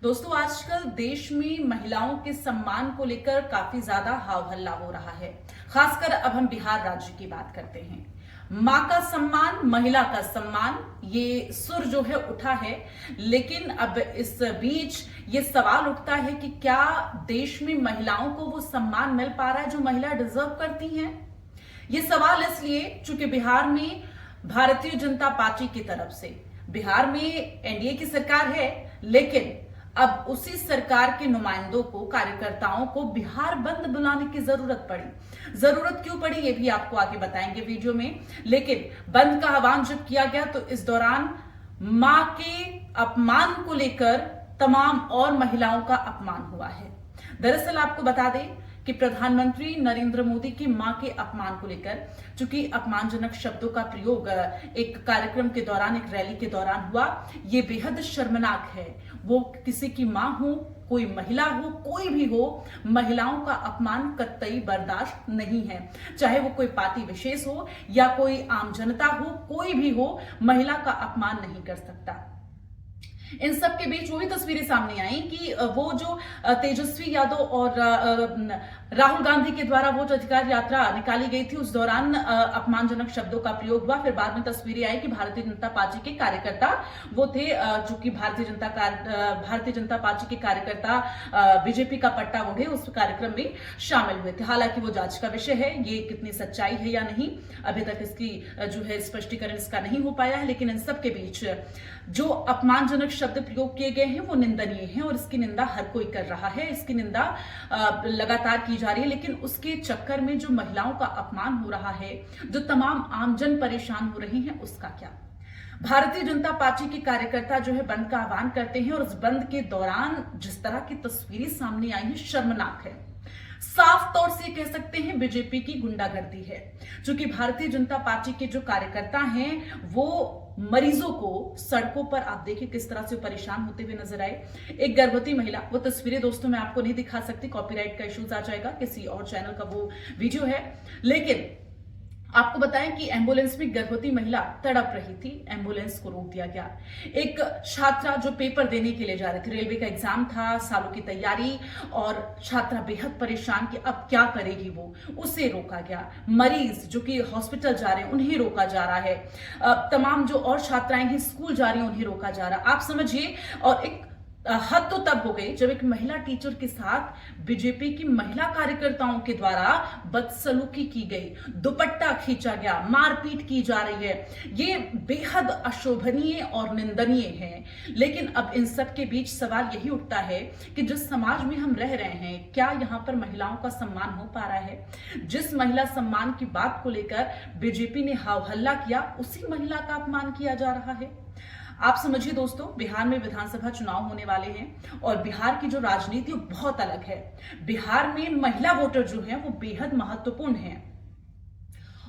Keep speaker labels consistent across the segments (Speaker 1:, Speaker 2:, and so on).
Speaker 1: दोस्तों, आजकल देश में महिलाओं के सम्मान को लेकर काफी ज्यादा हाव हल्ला हो रहा है। खासकर अब हम बिहार राज्य की बात करते हैं। मां का सम्मान, महिला का सम्मान, ये सुर जो है उठा है। लेकिन अब इस बीच ये सवाल उठता है कि क्या देश में महिलाओं को वो सम्मान मिल पा रहा है जो महिला डिजर्व करती हैं। ये सवाल इसलिए चूंकि बिहार में भारतीय जनता पार्टी की तरफ से, बिहार में एनडीए की सरकार है, लेकिन अब उसी सरकार के नुमाइंदों को, कार्यकर्ताओं को बिहार बंद बुलाने की जरूरत पड़ी। जरूरत क्यों पड़ी ये भी आपको आगे बताएंगे वीडियो में। लेकिन बंद का आह्वान जब किया गया तो इस दौरान मां के अपमान को लेकर तमाम और महिलाओं का अपमान हुआ है। दरअसल आपको बता दें कि प्रधानमंत्री नरेंद्र मोदी की मां के अपमान को लेकर, चूंकि अपमानजनक शब्दों का प्रयोग एक कार्यक्रम के दौरान, एक रैली के दौरान हुआ, ये बेहद शर्मनाक है। वो किसी की मां हो, कोई महिला हो, कोई भी हो, महिलाओं का अपमान कतई बर्दाश्त नहीं है। चाहे वो कोई पार्टी विशेष हो या कोई आम जनता हो, कोई भी हो, महिला का अपमान नहीं कर सकता। इन सब के बीच वो भी तस्वीरें सामने आई कि वो जो तेजस्वी यादव और राहुल गांधी के द्वारा वोट अधिकार यात्रा निकाली गई थी, उस दौरान अपमानजनक शब्दों का प्रयोग हुआ। फिर बाद में तस्वीरें आई कि भारतीय जनता पार्टी के कार्यकर्ता वो थे, जो कि भारतीय जनता पार्टी के कार्यकर्ता बीजेपी का पट्टा ओढ़े उस कार्यक्रम में शामिल हुए थे। हालांकि वो जांच का विषय है, ये कितनी सच्चाई है या नहीं, अभी तक इसकी जो है स्पष्टीकरण इसका नहीं हो पाया है। लेकिन इन सब के बीच जो अपमानजनक शब्द प्रयोग किए गए हैं वो निंदनीय हैं और इसकी निंदा हर कोई कर रहा है, इसकी निंदा लगातार की जा रही है। लेकिन उसके चक्कर में जो महिलाओं का अपमान हो रहा है, जो तमाम आमजन परेशान हो रहे हैं, उसका क्या। भारतीय जनता पार्टी के कार्यकर्ता जो है बंद का आह्वान करते हैं और उस बंद के दौरान जिस तरह की तस्वीरें सामने आई हैं, शर्मनाक है। साफ तौर से कह सकते हैं बीजेपी की गुंडागर्दी है। क्योंकि भारतीय जनता पार्टी के जो कार्यकर्ता हैं वो मरीजों को सड़कों पर, आप देखिए किस तरह से परेशान होते हुए नजर आए। एक गर्भवती महिला, वो तस्वीरें दोस्तों मैं आपको नहीं दिखा सकती, कॉपीराइट का इश्यूज आ जाएगा, किसी और चैनल का वो वीडियो है। लेकिन आपको बताएं कि एम्बुलेंस में गर्भवती महिला तड़प रही थी, एम्बुलेंस को रोक दिया गया। एक छात्रा जो पेपर देने के लिए जा रही थी, रेलवे का एग्जाम था, सालों की तैयारी, और छात्रा बेहद परेशान कि अब क्या करेगी वो, उसे रोका गया। मरीज जो कि हॉस्पिटल जा रहे हैं उन्हें रोका जा रहा है। तमाम जो और छात्राएं हैं स्कूल जा रही हैं उन्हें रोका जा रहा है। आप समझिए, और एक हद तो तब हो गई जब एक महिला टीचर के साथ बीजेपी की महिला कार्यकर्ताओं के द्वारा बदसलूकी की गई, दुपट्टा खींचा गया, मारपीट की जा रही है। ये बेहद अशोभनीय और निंदनीय है। लेकिन अब इन सब के बीच सवाल यही उठता है कि जिस समाज में हम रह रहे हैं, क्या यहां पर महिलाओं का सम्मान हो पा रहा है। जिस महिला सम्मान की बात को लेकर बीजेपी ने हाव हल्ला किया, उसी महिला का अपमान किया जा रहा है। आप समझिए दोस्तों, बिहार में विधानसभा चुनाव होने वाले हैं और बिहार की जो राजनीति बहुत अलग है। बिहार में महिला वोटर जो है वो बेहद महत्वपूर्ण है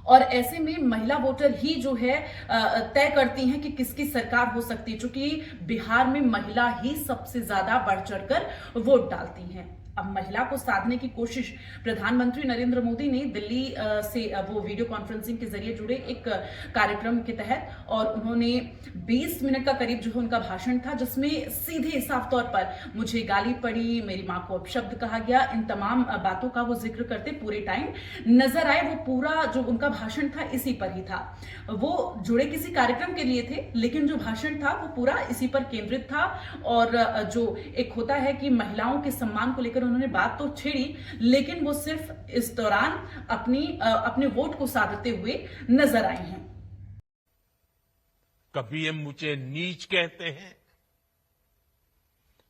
Speaker 1: और ऐसे में महिला वोटर ही जो है तय करती हैं कि किसकी सरकार हो सकती है, क्योंकि बिहार में महिला ही सबसे ज्यादा बढ़ चढ़कर वोट डालती हैं। अब महिला को साधने की कोशिश प्रधानमंत्री नरेंद्र मोदी ने दिल्ली से वो वीडियो कॉन्फ्रेंसिंग के जरिए जुड़े एक कार्यक्रम के तहत, और उन्होंने 20 मिनट का करीब जो है उनका भाषण था, जिसमें सीधे साफ तौर पर मुझे गाली पड़ी, मेरी मां को अपशब्द कहा गया, इन तमाम बातों का वो जिक्र करते पूरे टाइम नजर आए। वो पूरा जो उनका भाषण था इसी पर ही था। वो जुड़े किसी कार्यक्रम के लिए थे, लेकिन जो भाषण था वो पूरा इसी पर केंद्रित था। और जो एक होता है कि महिलाओं के सम्मान को लेकर उन्होंने बात तो छेड़ी, लेकिन वो सिर्फ इस दौरान अपने वोट को साधते हुए नजर आए हैं।
Speaker 2: कभी ये मुझे नीच कहते हैं,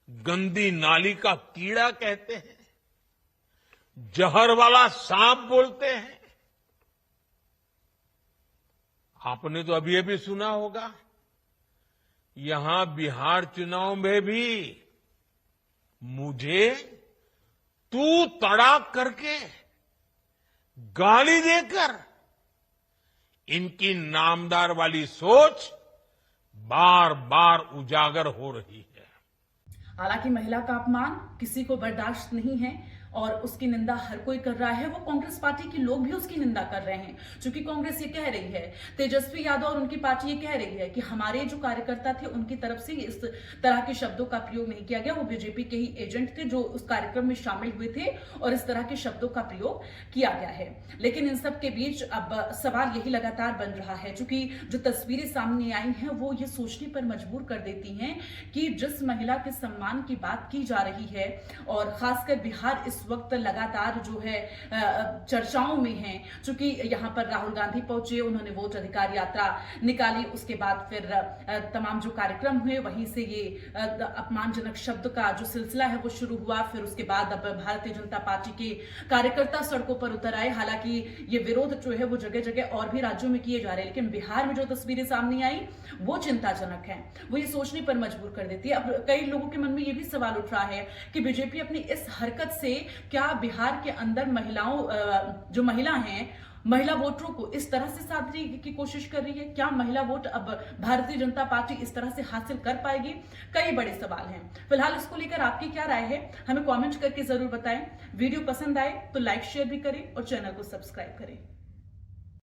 Speaker 2: गंदी नाली का कीड़ा कहते हैं, जहर वाला सांप बोलते हैं। आपने तो अभी अभी सुना होगा, यहां बिहार चुनाव में भी मुझे तू तड़ाक करके गाली देकर इनकी नामदार वाली सोच बार बार उजागर हो रही है।
Speaker 1: हालांकि महिला का अपमान किसी को बर्दाश्त नहीं है और उसकी निंदा हर कोई कर रहा है, वो कांग्रेस पार्टी के लोग भी उसकी निंदा कर रहे हैं। क्योंकि कांग्रेस ये कह रही है, तेजस्वी यादव और उनकी पार्टी ये कह रही है कि हमारे जो कार्यकर्ता थे उनकी तरफ से इस तरह के शब्दों का प्रयोग नहीं किया गया, वो बीजेपी के ही एजेंट थे जो उस कार्यक्रम में शामिल हुए थे और इस तरह के शब्दों का प्रयोग किया गया है। लेकिन इन सब के बीच अब सवाल यही लगातार बन रहा है, क्योंकि जो तस्वीरें सामने आई हैं वो ये सोचने पर मजबूर कर देती हैं कि जिस महिला के सम्मान की बात की जा रही है और खासकर बिहार इस वक्त लगातार जो है चर्चाओं में है, क्योंकि यहाँ पर राहुल गांधी पहुंचे, उन्होंने वोट अधिकार यात्रा निकाली, उसके बाद फिर तमाम जो कार्यक्रम हुए वहीं से ये अपमानजनक शब्द का जो सिलसिला है वो शुरू हुआ। फिर उसके बाद अब भारतीय जनता पार्टी के कार्यकर्ता सड़कों पर उतर आए। हालांकि ये विरोध जो है वो जगह जगह और भी राज्यों में किए जा रहे हैं, लेकिन बिहार में जो तस्वीरें सामने आई वो चिंताजनक है, वो ये सोचने पर मजबूर कर देती है। अब कई लोगों के मन में ये भी सवाल उठ रहा है कि बीजेपी अपनी इस हरकत से क्या बिहार के अंदर महिलाओं जो महिला हैं, महिला वोटरों को इस तरह से साधने की कोशिश कर रही है? क्या महिला वोट अब भारतीय जनता पार्टी इस तरह से हासिल कर पाएगी? कई बड़े सवाल हैं। फिलहाल इसको लेकर आपकी क्या राय है, हमें कमेंट करके जरूर बताएं। वीडियो पसंद आए तो लाइक शेयर भी करें और चैनल को सब्सक्राइब करें।